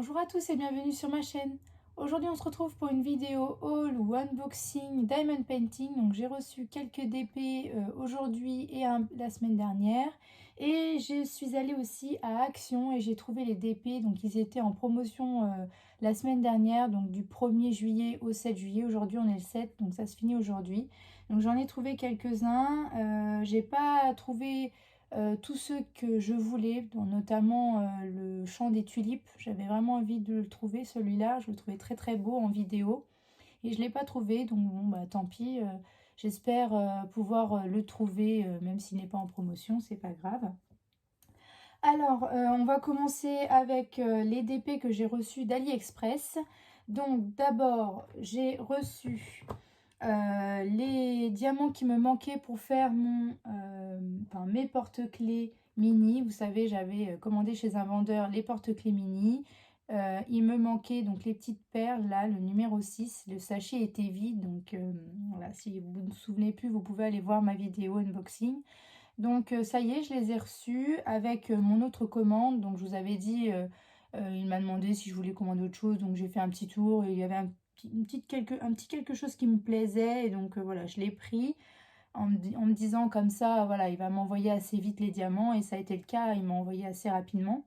Bonjour à tous et bienvenue sur ma chaîne. Aujourd'hui on se retrouve pour une vidéo haul ou unboxing diamond painting. Donc j'ai reçu quelques DP aujourd'hui et la semaine dernière. Et je suis allée aussi à Action et j'ai trouvé les DP. Donc ils étaient en promotion la semaine dernière, donc du 1er juillet au 7 juillet. Aujourd'hui on est le 7, donc ça se finit aujourd'hui. Donc j'en ai trouvé quelques-uns. J'ai pas trouvé tous ceux que je voulais, notamment le chant des tulipes. J'avais vraiment envie de le trouver, celui-là. Je le trouvais très très beau en vidéo. Et je ne l'ai pas trouvé, donc bon, bah tant pis. J'espère pouvoir le trouver, même s'il n'est pas en promotion, c'est pas grave. Alors, on va commencer avec les DP que j'ai reçus d'AliExpress. Donc d'abord, j'ai reçu les diamants qui me manquaient pour faire mes porte-clés mini. Vous savez, j'avais commandé chez un vendeur les porte-clés mini. Il me manquait donc les petites perles, là, le numéro 6. Le sachet était vide, donc voilà, si vous ne vous souvenez plus, vous pouvez aller voir ma vidéo unboxing. Donc ça y est, je les ai reçus avec mon autre commande. Donc je vous avais dit, il m'a demandé si je voulais commander autre chose. Donc j'ai fait un petit tour et il y avait un petit quelque chose qui me plaisait. Et donc voilà, je l'ai pris en me disant comme ça, voilà, il va m'envoyer assez vite les diamants. Et ça a été le cas, il m'a envoyé assez rapidement.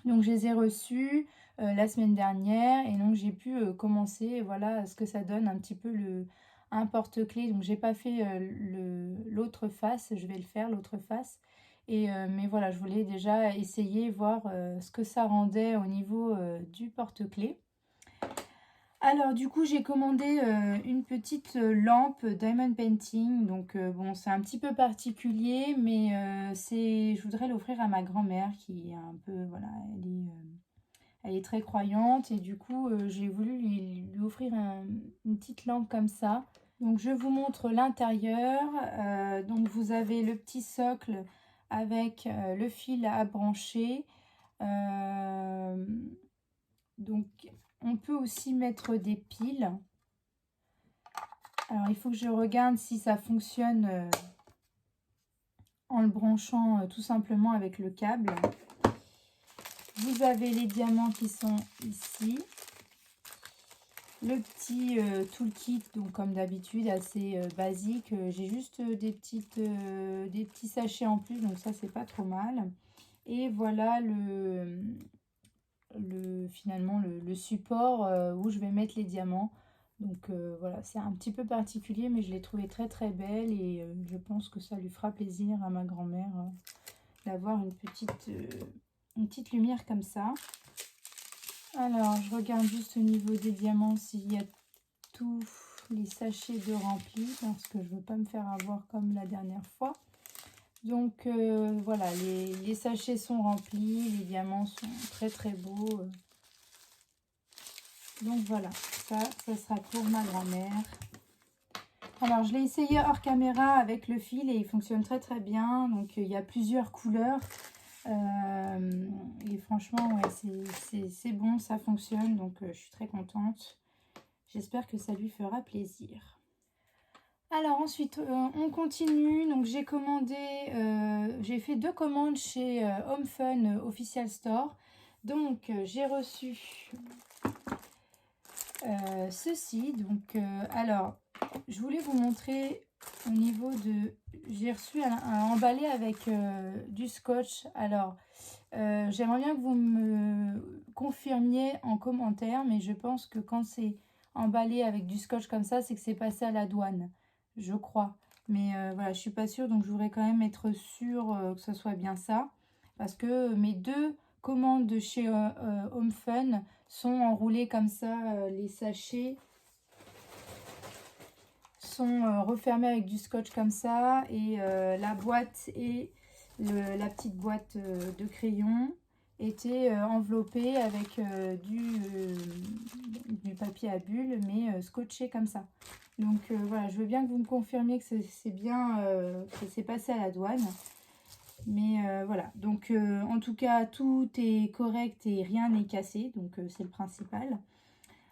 Donc je les ai reçus la semaine dernière. Et donc j'ai pu commencer, voilà, ce que ça donne un petit peu un porte-clés. Donc j'ai pas fait l'autre face, je vais le faire l'autre face. Mais voilà, je voulais déjà essayer, voir ce que ça rendait au niveau du porte-clés. Alors du coup j'ai commandé une petite lampe Diamond Painting. Donc bon, c'est un petit peu particulier, mais je voudrais l'offrir à ma grand-mère qui est un peu, voilà, elle est très croyante. Et du coup j'ai voulu lui offrir une petite lampe comme ça. Donc je vous montre l'intérieur. Donc vous avez le petit socle avec le fil à brancher. Donc on peut aussi mettre des piles. Alors il faut que je regarde si ça fonctionne en le branchant tout simplement avec le câble. Vous avez les diamants qui sont ici. Le petit toolkit, donc comme d'habitude, assez basique. J'ai juste des petits sachets en plus, donc ça c'est pas trop mal. Et voilà finalement le support où je vais mettre les diamants. Donc voilà, c'est un petit peu particulier, mais je l'ai trouvé très très belle et je pense que ça lui fera plaisir à ma grand-mère d'avoir une petite lumière comme ça. Alors, je regarde juste au niveau des diamants s'il y a tous les sachets de remplis, parce que je ne veux pas me faire avoir comme la dernière fois. Donc voilà, les sachets sont remplis, les diamants sont très très beaux. Donc voilà, ça sera pour ma grand-mère. Alors je l'ai essayé hors caméra avec le fil et il fonctionne très très bien. Donc il y a plusieurs couleurs. Et franchement, ouais, c'est bon, ça fonctionne. Donc je suis très contente. J'espère que ça lui fera plaisir. Alors ensuite, on continue. Donc j'ai commandé, j'ai fait 2 commandes chez Home Fun Official Store. Donc j'ai reçu ceci. Donc alors, je voulais vous montrer au niveau de... J'ai reçu un emballé avec du scotch. Alors, j'aimerais bien que vous me confirmiez en commentaire, mais je pense que quand c'est emballé avec du scotch comme ça, c'est que c'est passé à la douane, je crois. Mais voilà, je suis pas sûre, donc je voudrais quand même être sûre que ce soit bien ça. Parce que mes 2 commandes de chez Home Fun sont enroulées comme ça, les sachets sont refermés avec du scotch comme ça, et la boîte et la petite boîte de crayon était enveloppée avec du papier à bulles, mais scotché comme ça. Donc voilà, je veux bien que vous me confirmiez que c'est bien, que c'est passé à la douane. Mais voilà, donc en tout cas tout est correct et rien n'est cassé, donc c'est le principal.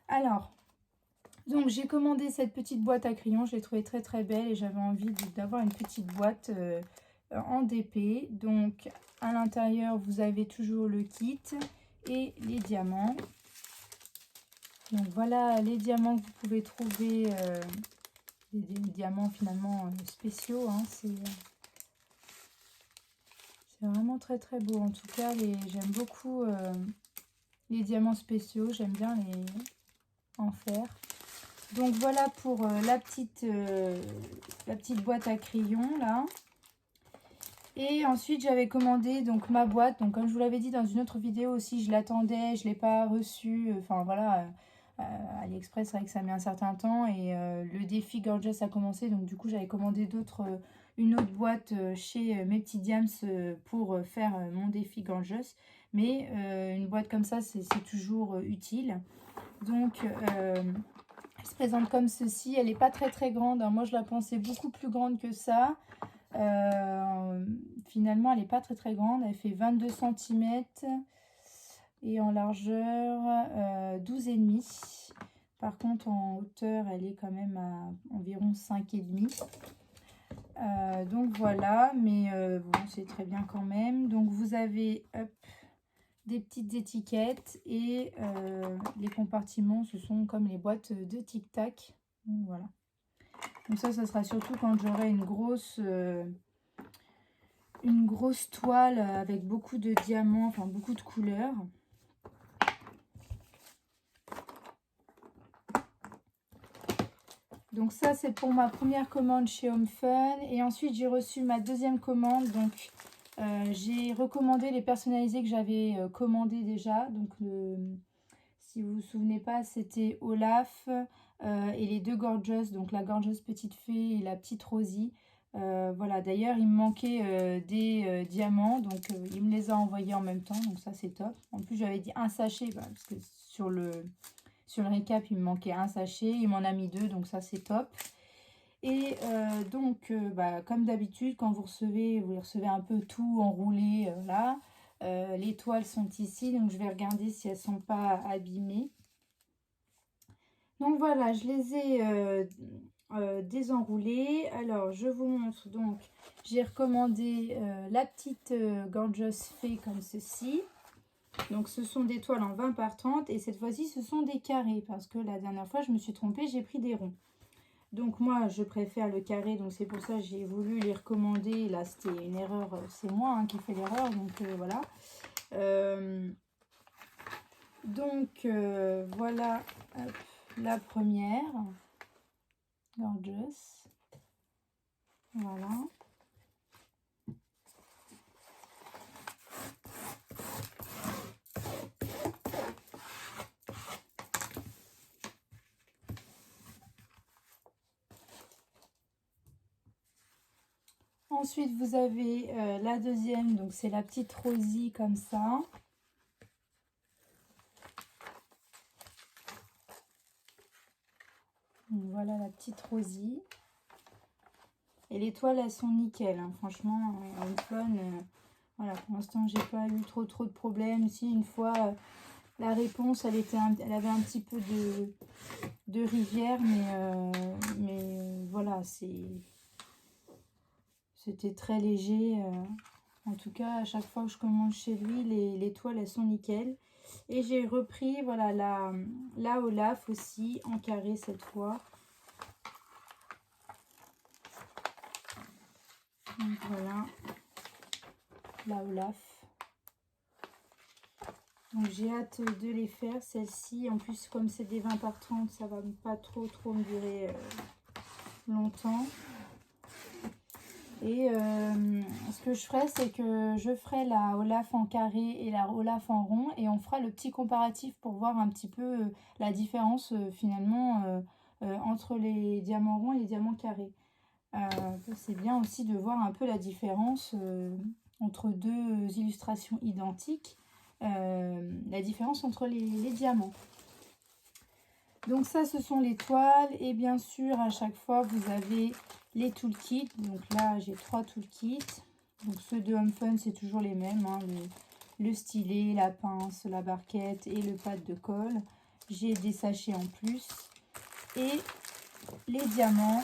Alors, donc j'ai commandé cette petite boîte à crayons, je l'ai trouvée très très belle et j'avais envie d'avoir une petite boîte en DP. Donc à l'intérieur vous avez toujours le kit et les diamants. Donc voilà les diamants que vous pouvez trouver, des diamants finalement spéciaux, hein. C'est vraiment très très beau. En tout cas, j'aime beaucoup les diamants spéciaux, j'aime bien les en faire. Donc voilà pour la petite boîte à crayons là. Et ensuite j'avais commandé donc ma boîte. Donc comme je vous l'avais dit dans une autre vidéo aussi, je l'attendais, je ne l'ai pas reçue. Enfin voilà, AliExpress, c'est vrai que ça met un certain temps. Et le défi Gorgeous a commencé. Donc du coup j'avais commandé une autre boîte chez Mes Petits Diams pour faire mon défi Gorgeous. Mais une boîte comme ça, c'est toujours utile. Donc elle se présente comme ceci. Elle n'est pas très très grande, hein. Moi je la pensais beaucoup plus grande que ça. Finalement elle n'est pas très très grande. Elle fait 22 cm et en largeur 12,5. Par contre en hauteur elle est quand même à environ 5,5. Donc voilà, mais bon, c'est très bien quand même. Donc vous avez hop, des petites étiquettes et les compartiments, ce sont comme les boîtes de Tic Tac. Donc voilà. Donc ça sera surtout quand j'aurai une grosse toile avec beaucoup de diamants, enfin beaucoup de couleurs. Donc ça c'est pour ma première commande chez Home Fun. Et ensuite j'ai reçu ma deuxième commande. Donc j'ai recommandé les personnalisés que j'avais commandés déjà. Donc si vous vous souvenez pas, c'était Olaf et les deux Gorgeous. Donc la Gorgeous Petite Fée et la Petite Rosie. Voilà, d'ailleurs il me manquait des diamants. Donc il me les a envoyés en même temps. Donc ça c'est top. En plus j'avais dit un sachet, voilà, parce que sur le récap, il me manquait un sachet. Il m'en a mis 2, donc ça, c'est top. Et donc, comme d'habitude, quand vous les recevez un peu tout enroulé, là. Les toiles sont ici, donc je vais regarder si elles ne sont pas abîmées. Donc voilà, je les ai désenroulées. Alors, je vous montre. Donc, j'ai recommandé la petite Gorgeous Fée comme ceci. Donc ce sont des toiles en 20 par 30 et cette fois-ci ce sont des carrés parce que la dernière fois je me suis trompée, j'ai pris des ronds. Donc moi je préfère le carré, donc c'est pour ça que j'ai voulu les recommander. Là c'était une erreur, c'est moi qui fais l'erreur, donc voilà. Voilà hop, la première, Gorgeous. Voilà. Ensuite, vous avez la deuxième, donc c'est la petite Rosie comme ça. Donc, voilà la petite Rosie. Et les toiles, elles sont nickel, hein. Franchement, Home Fun, voilà, pour l'instant, j'ai pas eu trop de problèmes. Si une fois, la réponse, elle avait un petit peu de rivière, mais voilà, c'était très léger. En tout cas, à chaque fois que je commande chez lui, les toiles, elles sont nickel. Et j'ai repris, voilà, la Olaf aussi, en carré cette fois. Donc voilà, la Olaf. Donc j'ai hâte de les faire, celles-ci. En plus, comme c'est des 20 par 30, ça va pas trop me durer longtemps. Et ce que je ferai, c'est que je ferai la Olaf en carré et la Olaf en rond. Et on fera le petit comparatif pour voir un petit peu la différence finalement entre les diamants ronds et les diamants carrés. C'est bien aussi de voir un peu la différence entre deux illustrations identiques. La différence entre les diamants. Donc ça, ce sont les toiles. Et bien sûr, à chaque fois, vous avez les toolkits. Donc là, j'ai 3 toolkits. Donc ceux de Home Fun, c'est toujours les mêmes, hein, le stylet, la pince, la barquette et le pad de colle. J'ai des sachets en plus. Et les diamants.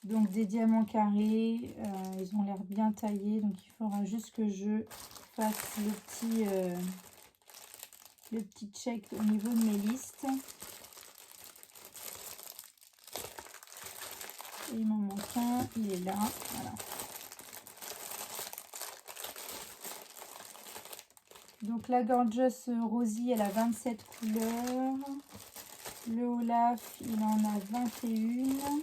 Donc des diamants carrés, ils ont l'air bien taillés, donc il faudra juste que je fasse le petit check au niveau de mes listes. Et il m'en manque un, il est là, voilà. Donc la Gorgeous Rosie, elle a 27 couleurs. Le Olaf, il en a 21.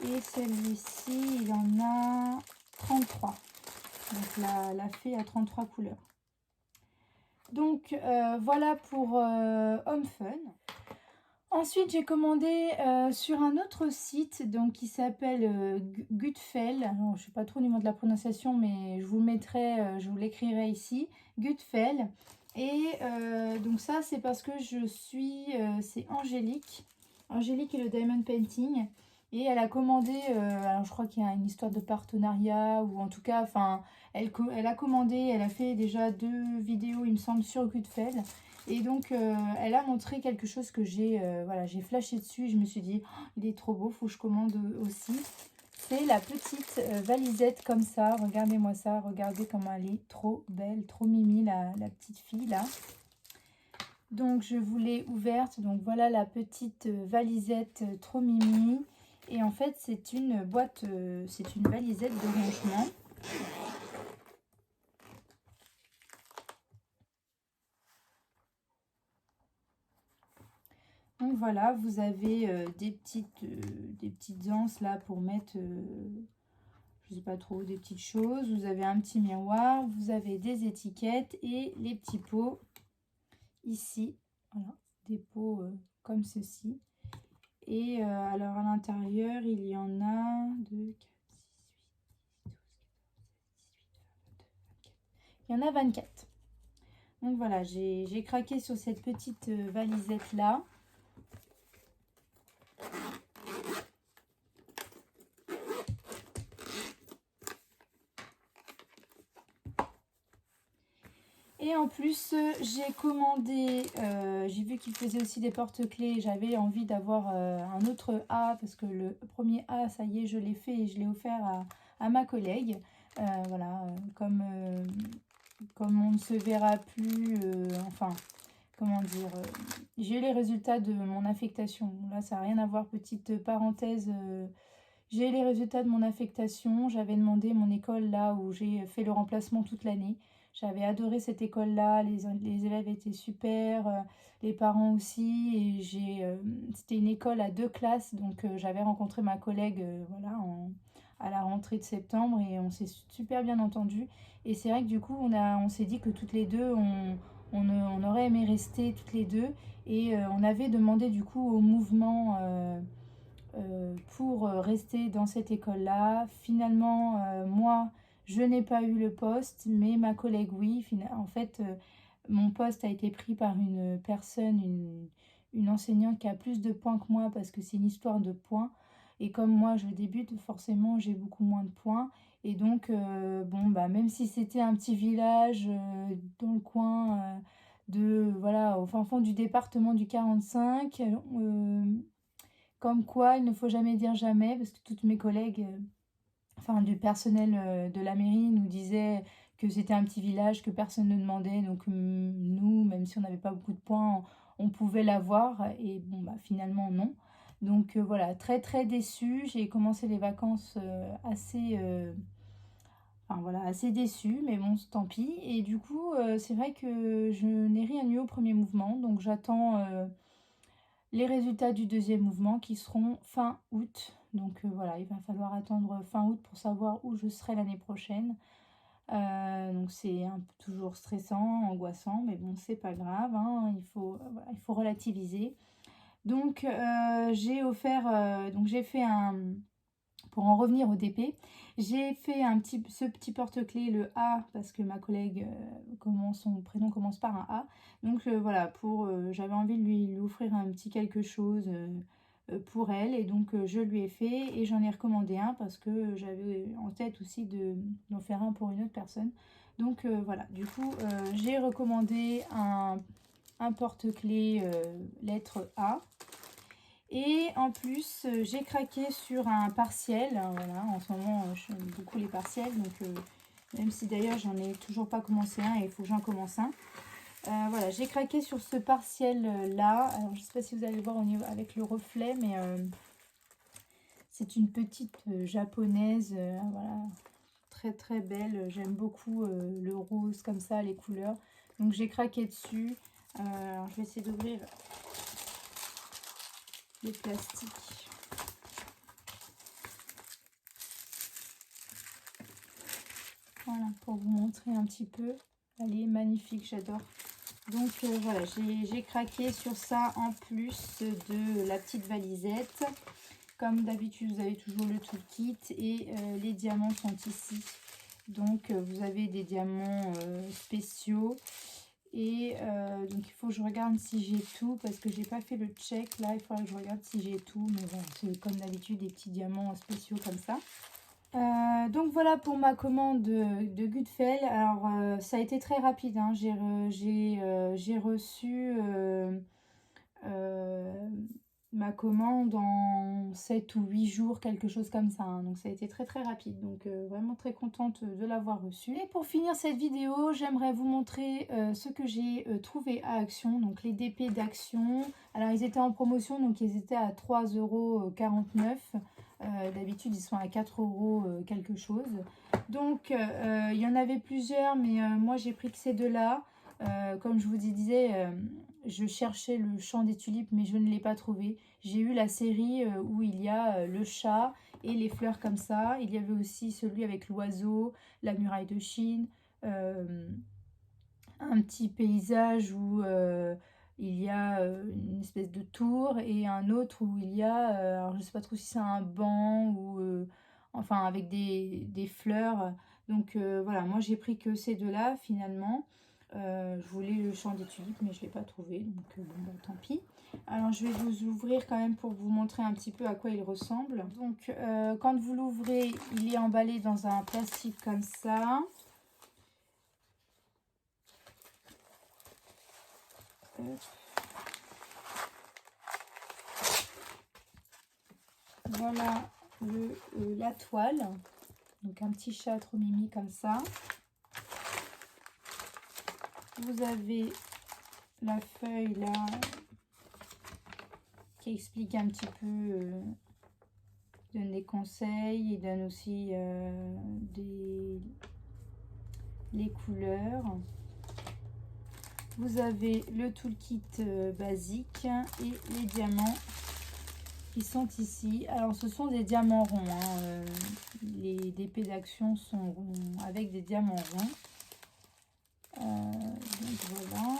Et celui-ci, il en a 33. Donc la fée a 33 couleurs. Donc voilà pour Home Fun. Ensuite, j'ai commandé sur un autre site donc, qui s'appelle Gutfel. Alors, je ne sais pas trop au niveau de la prononciation, mais je vous le mettrai, je vous l'écrirai ici. Gutfel. Et donc ça, c'est parce que je suis... c'est Angélique. Angélique et le Diamond Painting. Et elle a commandé, alors je crois qu'il y a une histoire de partenariat, ou en tout cas, enfin, elle a commandé, elle a fait déjà 2 vidéos, il me semble, sur Gutfel. Et donc, elle a montré quelque chose que j'ai voilà, j'ai flashé dessus. Et je me suis dit, oh, il est trop beau, faut que je commande aussi. C'est la petite valisette comme ça. Regardez-moi ça, regardez comment elle est trop belle, trop mimi, la petite fille là. Donc, je vous l'ai ouverte. Donc, voilà la petite valisette trop mimi. Et en fait, c'est une boîte, c'est une valisette de rangement. Donc voilà, vous avez des petites anses là pour mettre, je sais pas trop, des petites choses. Vous avez un petit miroir, vous avez des étiquettes et les petits pots ici. Voilà, des pots comme ceci. Et alors à l'intérieur, il y en a 2, 4, 6, 8, 12, 14, 16, 18, 20, 22, 24. Il y en a 24. Donc voilà, j'ai craqué sur cette petite valisette là. Et en plus, j'ai commandé, j'ai vu qu'il faisait aussi des porte-clés. J'avais envie d'avoir un autre A parce que le premier A, ça y est, je l'ai fait et je l'ai offert à ma collègue. Voilà, comme on ne se verra plus, enfin, comment dire, j'ai les résultats de mon affectation. Là, ça n'a rien à voir, petite parenthèse. J'ai les résultats de mon affectation. J'avais demandé mon école là où j'ai fait le remplacement toute l'année. J'avais adoré cette école-là. Les élèves étaient super, les parents aussi. Et c'était une école à 2 classes. Donc j'avais rencontré ma collègue voilà, à la rentrée de septembre et on s'est super bien entendu. Et c'est vrai que du coup, on s'est dit que toutes les deux, on aurait aimé rester toutes les deux. Et on avait demandé du coup au mouvement... pour rester dans cette école-là. Finalement, moi, je n'ai pas eu le poste, mais ma collègue, oui. En fait, mon poste a été pris par une personne, une enseignante qui a plus de points que moi parce que c'est une histoire de points. Et comme moi, je débute, forcément, j'ai beaucoup moins de points. Et donc, bon, bah, même si c'était un petit village dans le coin voilà, au fin fond du département du 45, comme quoi, il ne faut jamais dire jamais, parce que toutes mes collègues, enfin du personnel de la mairie, nous disaient que c'était un petit village, que personne ne demandait. Donc nous, même si on n'avait pas beaucoup de points, on pouvait l'avoir. Et bon, bah finalement, non. Donc voilà, très très déçue. J'ai commencé les vacances assez... enfin voilà, assez déçue, mais bon, tant pis. Et du coup, c'est vrai que je n'ai rien eu au premier mouvement. Donc j'attends... les résultats du deuxième mouvement qui seront fin août. Donc voilà, il va falloir attendre fin août pour savoir où je serai l'année prochaine. Donc c'est toujours stressant, angoissant, mais bon, c'est pas grave, hein, voilà, il faut relativiser. Donc j'ai fait un... Pour en revenir au DP, j'ai fait ce petit porte-clés, le A, parce que ma collègue, son prénom commence par un A. Donc voilà, j'avais envie de lui offrir un petit quelque chose pour elle. Et donc je lui ai fait et j'en ai recommandé un parce que j'avais en tête aussi d'en faire un pour une autre personne. Donc voilà, du coup j'ai recommandé un porte-clés lettre A. Et en plus, j'ai craqué sur un partiel. Voilà, en ce moment, j'aime beaucoup les partiels. Donc, même si d'ailleurs, j'en ai toujours pas commencé un et il faut que j'en commence un. Voilà, j'ai craqué sur ce partiel-là. Alors, je ne sais pas si vous allez voir au niveau, avec le reflet, mais c'est une petite japonaise. Voilà, très très belle. J'aime beaucoup le rose comme ça, les couleurs. Donc, j'ai craqué dessus. Alors, je vais essayer d'ouvrir le plastique. Voilà, pour vous montrer un petit peu. Elle est magnifique, j'adore. Donc voilà, j'ai craqué sur ça en plus de la petite valisette. Comme d'habitude, vous avez toujours le toolkit et les diamants sont ici. Donc vous avez des diamants spéciaux. Et donc il faut que je regarde si j'ai tout parce que j'ai pas fait le check. Là, il faudra que je regarde si j'ai tout. Mais bon, c'est comme d'habitude des petits diamants spéciaux comme ça. Donc voilà pour ma commande de Goodfell. Alors ça a été très rapide, hein. J'ai reçu ma commande en 7 ou 8 jours, quelque chose comme ça, hein. Donc ça a été très très rapide, donc vraiment très contente de l'avoir reçu. Et pour finir cette vidéo, j'aimerais vous montrer ce que j'ai trouvé à Action, donc les DP d'Action. Alors ils étaient en promotion, donc ils étaient à 3,49 €. D'habitude ils sont à 4 € quelque chose. Donc il y en avait plusieurs, mais moi j'ai pris que ces deux-là. Comme je vous disais, je cherchais le chant des tulipes, mais je ne l'ai pas trouvé. J'ai eu la série où il y a le chat et les fleurs comme ça. Il y avait aussi celui avec l'oiseau, la muraille de Chine, un petit paysage où il y a une espèce de tour et un autre où il y a, alors je ne sais pas trop si c'est un banc ou enfin avec des fleurs. Donc voilà, moi j'ai pris que ces deux-là finalement. Je voulais le chant des tulipes mais je ne l'ai pas trouvé, donc bon, bah, tant pis. Alors je vais vous ouvrir quand même pour vous montrer un petit peu à quoi il ressemble. Donc quand vous l'ouvrez, il est emballé dans un plastique comme ça. Voilà la toile, donc un petit chat trop mimi comme ça. Vous avez la feuille là qui explique un petit peu, donne des conseils et donne aussi les couleurs. Vous avez le toolkit basique et les diamants qui sont ici. Alors ce sont des diamants ronds, hein. Les DP d'Action sont ronds avec des diamants ronds. Donc voilà.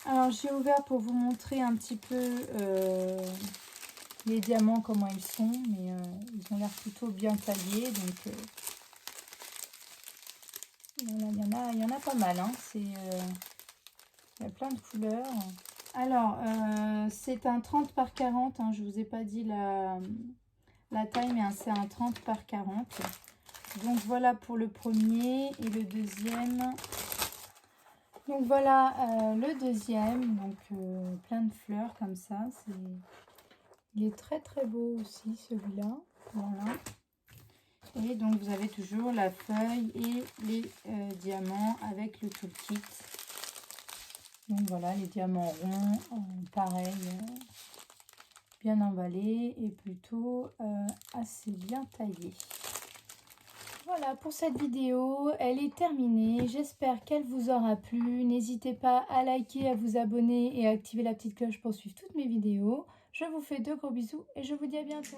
Alors j'ai ouvert pour vous montrer un petit peu les diamants, comment ils sont, mais ils ont l'air plutôt bien taillés. Donc voilà, il y en a pas mal, hein. Il y a plein de couleurs. Alors c'est un 30 par 40, hein. Je vous ai pas dit la taille, mais c'est un 30 par 40. Donc voilà pour le premier et le deuxième. Donc voilà le deuxième, donc plein de fleurs comme ça. Il est très très beau aussi celui-là. Voilà. Et donc vous avez toujours la feuille et les diamants avec le toolkit. Donc voilà, les diamants ronds, pareil, bien emballés et plutôt assez bien taillés. Voilà pour cette vidéo, elle est terminée. J'espère qu'elle vous aura plu. N'hésitez pas à liker, à vous abonner et à activer la petite cloche pour suivre toutes mes vidéos. Je vous fais de gros bisous et je vous dis à bientôt.